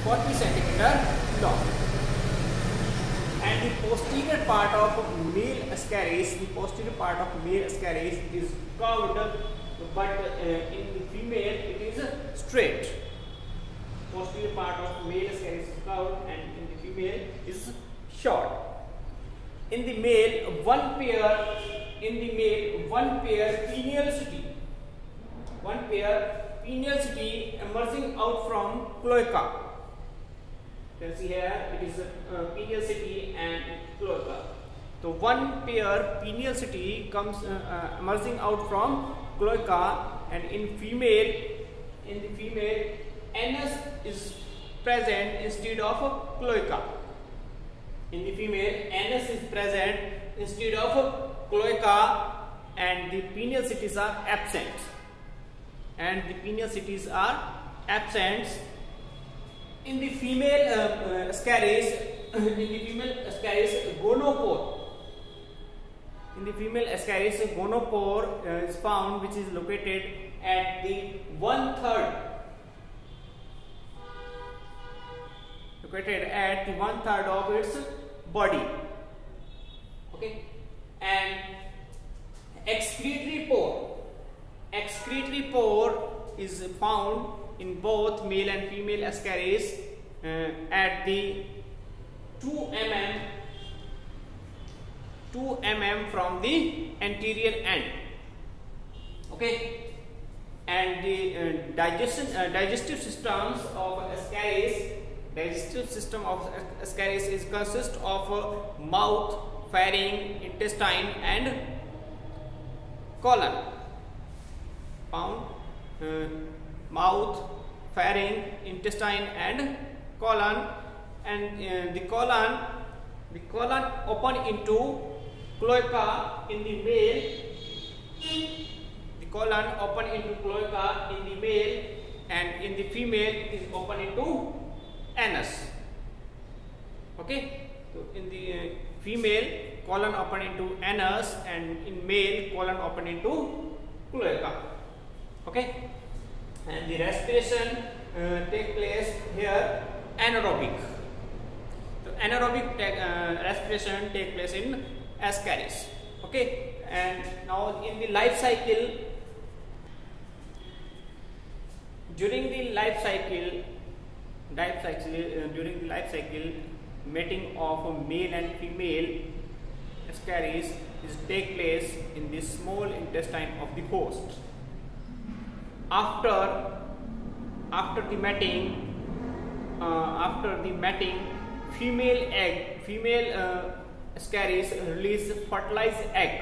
40 centimeter long. And the posterior part of male ascaris, is curved, but in the female it is straight. Posterior part of male ascaris is curved, and in the female is short. In the male, one pair pineal city emerging out from cloaca. You can see here it is pineal city and cloaca. So one pair pineal city comes emerging out from cloaca, and in the female anus is present instead of cloaca. In the female, anus is present instead of cloaca, and the pineal cities are absent. In the female ascaris, gonopore is found, which is located at the one-third of its body. Okay, and excretory pore is found in both male and female ascaris at the 2 mm from the anterior end. Okay, and the digestive system of ascaris is consist of mouth, pharynx, intestine, and colon. Mouth, pharynx, intestine, and colon, and the colon open into cloaca in the male. The colon open into cloaca in the male, and in the female it is open into anus. Okay, so in the female, colon open into anus, and in male, colon open into cloaca. Okay, and the respiration take place here anaerobic. So anaerobic respiration take place in ascaris. Okay, and now in the life cycle, during the life cycle, mating of male and female ascaris is take place in the small intestine of the host. After the mating, female ascaris release fertilized egg.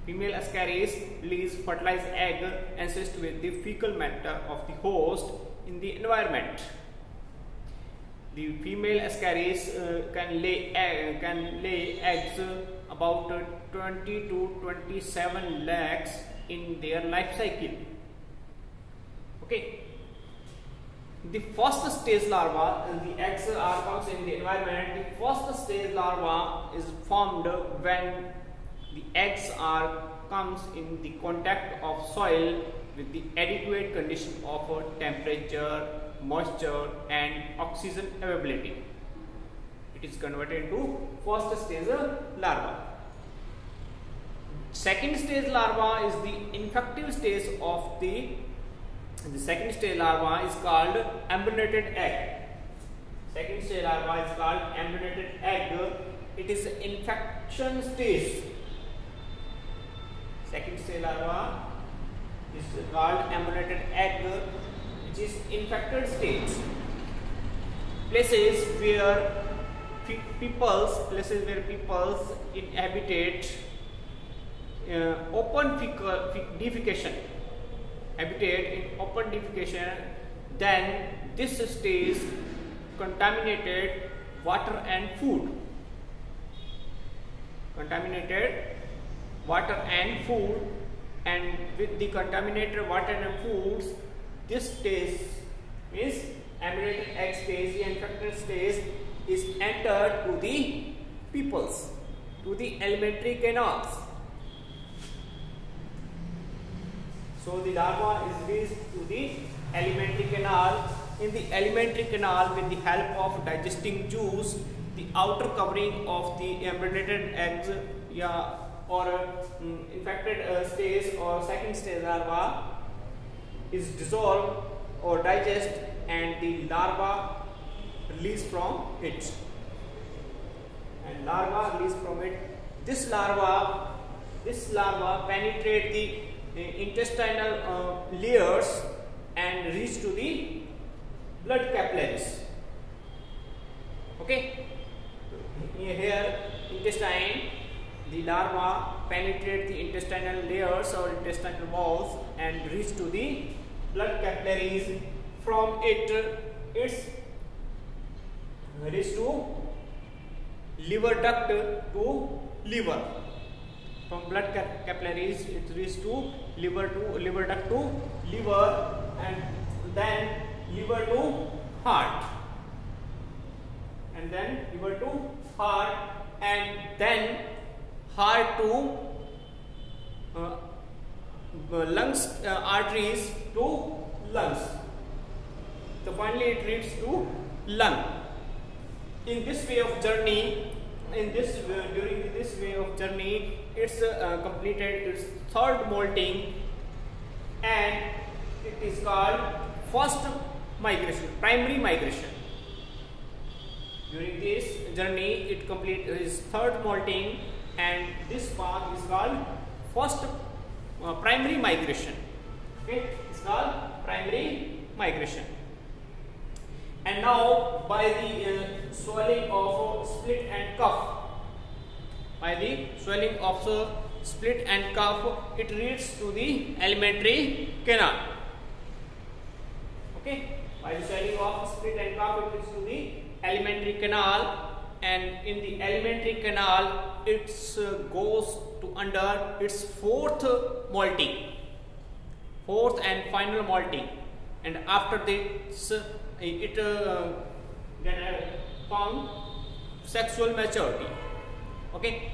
Female ascaris release fertilized egg assist with the fecal matter of the host in the environment. The female ascaris can lay eggs about 20 to 27 lakhs in their life cycle. Okay. The first stage larva, the eggs are comes in the environment. The first stage larva is formed when the eggs comes in the contact of soil with the adequate condition of temperature, moisture, and oxygen availability. It is converted into first stage larva. Second stage larva is the infective stage of the second stage larva is called embryonated egg. Second stage larva is called embryonated egg. It is infection stage. Second stage larva is called embryonated egg, which is infected stage. Places where peoples inhabitate open defecation. Then this stage contaminated water and food. And with the contaminated water and foods, this stage means embryonated egg stage, the infected stage, is entered to the peoples, to the alimentary canals. So the larva is reached to the alimentary canal, in the alimentary canal with the help of digesting juice. The outer covering of the embryonated eggs or infected stage or second stage larva is dissolved or digest, and the larva release from it. This larva penetrate the intestinal layers and reach to the blood capillaries. Okay, here intestine, the larva penetrate the intestinal layers or intestinal walls and reach to the blood capillaries. From it, it's reach to liver duct to liver. From blood capillaries, it reaches to liver duct to liver, and then liver to heart, and then liver to heart, and then heart to lungs, arteries to lungs. So finally it reaches to lung. In this way of journey, during this way of journey, it's completed its third molting, and it is called first migration, primary migration. During this journey, it completes its third molting, and this path is called first primary migration. Okay, it's called primary migration. And now, by the swelling of split and cuff, it reaches to the alimentary canal. Okay, by the swelling of split and cuff, it reaches to the alimentary canal, and in the alimentary canal, it goes to under its fourth and final molting, and after this it found sexual maturity. Okay,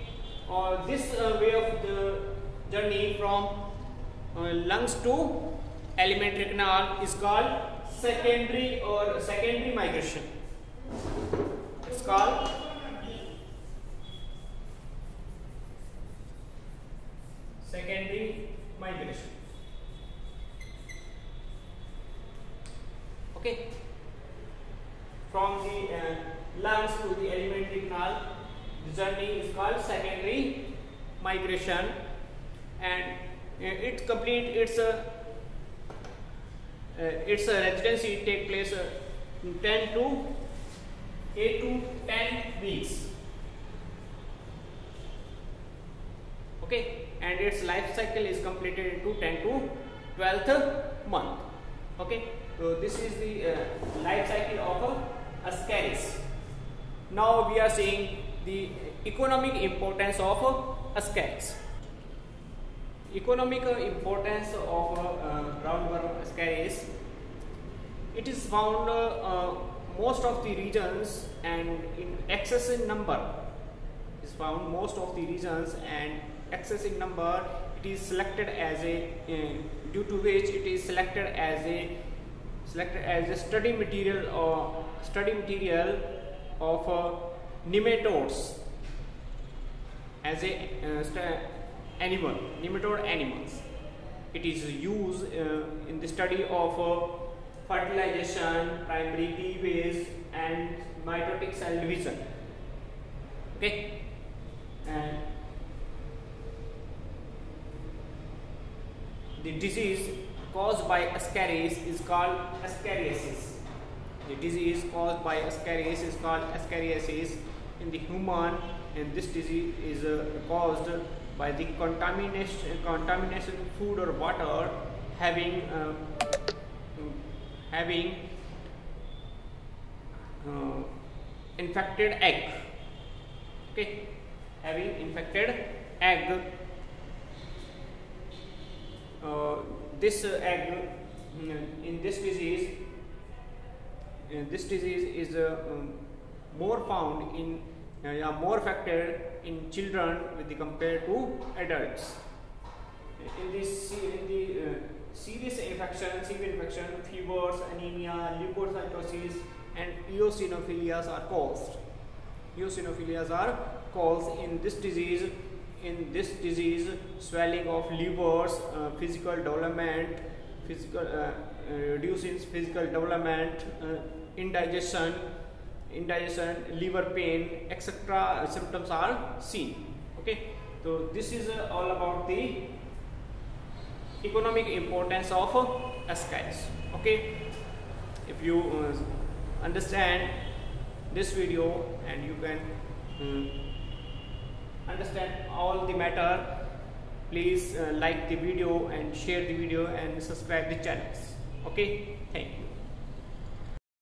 this way of the journey from lungs to alimentary canal is called secondary migration. It's called secondary migration. Okay, from the lungs to the alimentary canal, the journey is called secondary migration, and it complete its residency take place 8 to 10 weeks. Okay, and its life cycle is completed into 10 to 12th month. Okay, so this is the life cycle of Ascaris. Now we are seeing the economic importance of Ascaris. Economic importance of roundworm Ascaris. It is found most of the regions and in excessive number. It is found most of the regions and excessive number. It is selected as a due to which it is selected as a study material of nematodes as a nematode animals. It is used in the study of fertilization, primary cleavage, and mitotic cell division. Okay, and the disease caused by Ascaris is called ascariasis. The disease caused by Ascaris is called ascariasis in the human, and this disease is caused by the contamination of food or water having infected egg. Okay, having infected egg. This egg in this disease is more found in more affected in children with the compared to adults. In the serious infection, severe infection, fevers, anemia, leukocytosis, and eosinophilias are caused. Eosinophilias are caused in this disease. In this disease, swelling of livers, physical development, reducing physical development, indigestion, liver pain, etc. symptoms are seen. Okay, so this is all about the economic importance of SKS. Okay, if you understand this video and you can understand all the matter, please like the video and share the video and subscribe the channels. Okay, thank you.